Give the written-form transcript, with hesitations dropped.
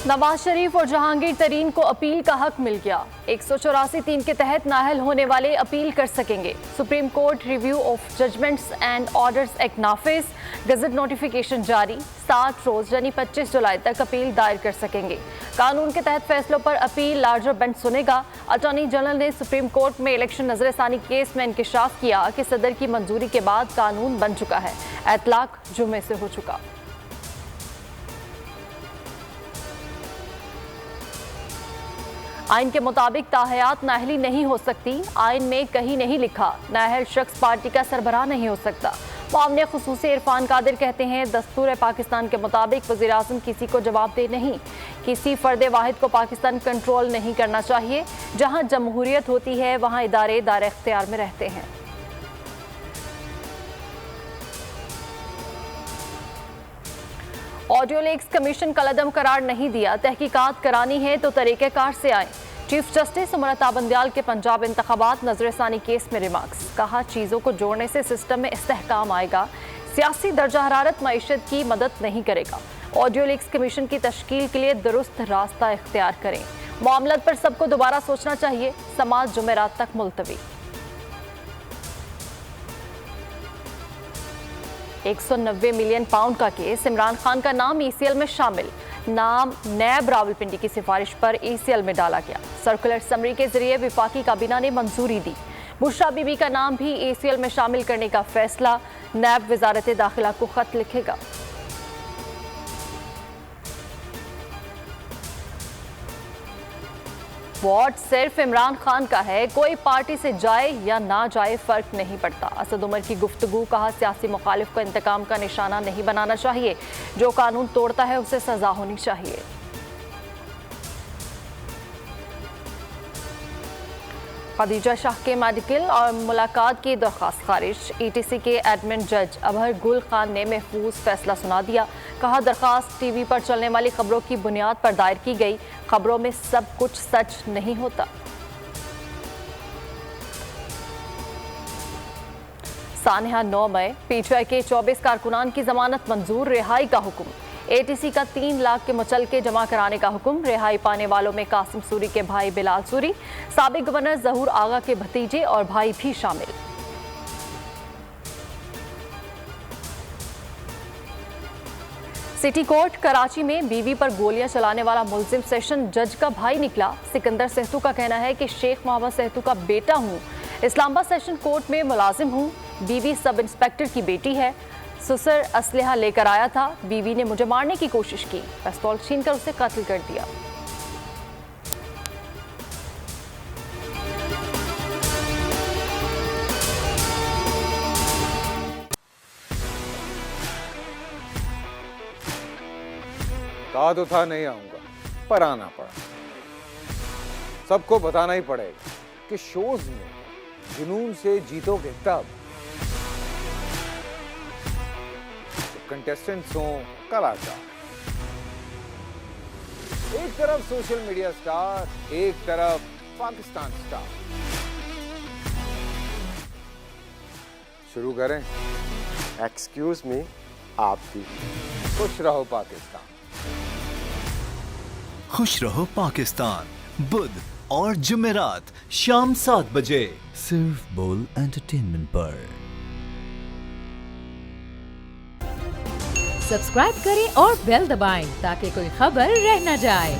नवाज शरीफ और जहांगीर तरीन को अपील का हक मिल गया। 184(3) के तहत नाअहल होने वाले अपील कर सकेंगे। Supreme Court review of judgments and orders act नाफिज, गजट नोटिफिकेशन जारी। 60 रोज यानी 25 जुलाई तक अपील दायर कर सकेंगे। कानून के तहत फैसलों पर अपील लार्जर बेंच सुनेगा। अटॉर्नी जनरल ने सुप्रीम कोर्ट में इलेक्शन नजरसानी केस में इंकशाफ किया कि सदर की मंजूरी के बाद कानून बन चुका है। इतलाक जुमे से हो चुका। आइन के मुताबिक ताहयात नाअहली नहीं हो सकती। आइन में कहीं नहीं लिखा नाअहल शख्स पार्टी का सरबराह नहीं हो सकता। मामले खुसूसी इरफान कादिर कहते हैं, दस्तूर पाकिस्तान के मुताबिक वज़ीर आज़म किसी को जवाबदेह नहीं, किसी फर्द वाहिद को पाकिस्तान कंट्रोल नहीं करना चाहिए। जहां जमहूरियत होती है वहां इदारे दायरे इख्तियार में रहते हैं। ऑडियो लीक्स कमीशन कलअदम करार नहीं दिया। तहकीकात करानी है तो तरीक़ेकार से आए। चीफ जस्टिस उमरता बंदयाल के पंजाब इंतखाबात नजरसानी केस में रिमार्क्स। कहा, चीज़ों को जोड़ने से सिस्टम में इस्तेहकाम आएगा। सियासी दर्जा हरारत मईशत की मदद नहीं करेगा। ऑडियो लीक्स कमीशन की तश्कील के लिए दुरुस्त रास्ता इख्तियार करें। मामलत पर सबको दोबारा सोचना चाहिए। समाज जुमेरात तक मुलतवी। 190 मिलियन पाउंड का केस। इमरान खान का नाम ECL में शामिल। नाम नैब रावलपिंडी की सिफारिश पर ECL में डाला गया। सर्कुलर समरी के जरिए विफाकी काबीना ने मंजूरी दी। बुशरा बीबी का नाम भी ECL में शामिल करने का फैसला। नैब वजारत दाखिला को खत लिखेगा। वोट सिर्फ इमरान खान का है, कोई पार्टी से जाए या ना जाए फर्क नहीं पड़ता। असद उमर की गुफ्तगू। कहा, सियासी मुखालिफ को इंतकाम का निशाना नहीं बनाना चाहिए। जो कानून तोड़ता है उसे सजा होनी चाहिए। खदीजा शाह के मेडिकल और मुलाकात की दरख्वास्त खारिज। ETC के एडमिन जज अबहर गुल खान ने महफूज फैसला सुना दिया। कहा, दरख्वास्त TV पर चलने वाली खबरों की बुनियाद पर दायर की गई। खबरों में सब कुछ सच नहीं होता। सानिया 9 मई। PTI के 24 कारकुनान की जमानत मंजूर। रिहाई का हुक्म। ATC का 3 लाख के मुचलके जमा कराने का हुक्म। रिहाई पाने वालों में कासिम सूरी के भाई बिलाल सूरी, साबिक गवर्नर जहूर आगा के भतीजे और भाई भी शामिल। सिटी कोर्ट कराची में बीवी पर गोलियां चलाने वाला मुलजिम सेशन जज का भाई निकला। सिकंदर सेहतू का कहना है कि शेख मोहम्मद सेहतू का बेटा हूं। इस्लामाबाद सेशन कोर्ट में मुलाजिम हूं। बीवी सब इंस्पेक्टर की बेटी है। ससुर असलहा लेकर आया था। बीवी ने मुझे मारने की कोशिश की। पिस्तौल छीनकर उसे कत्ल कर दिया। कहा तो था नहीं आऊंगा, पर आना पड़ा। सबको बताना ही पड़ेगा कि शोज में जुनून से जीतोगे तब। कंटेस्टेंट्स हों कलाकार। एक तरफ सोशल मीडिया स्टार, एक तरफ पाकिस्तान स्टार। शुरू करें? एक्सक्यूज मी, आप भी। खुश रहो पाकिस्तान। खुश रहो पाकिस्तान बुध और जुमेरात शाम 7 बजे सिर्फ बोल एंटरटेनमेंट पर। सब्सक्राइब करें और बेल दबाएं ताकि कोई खबर रह न जाए।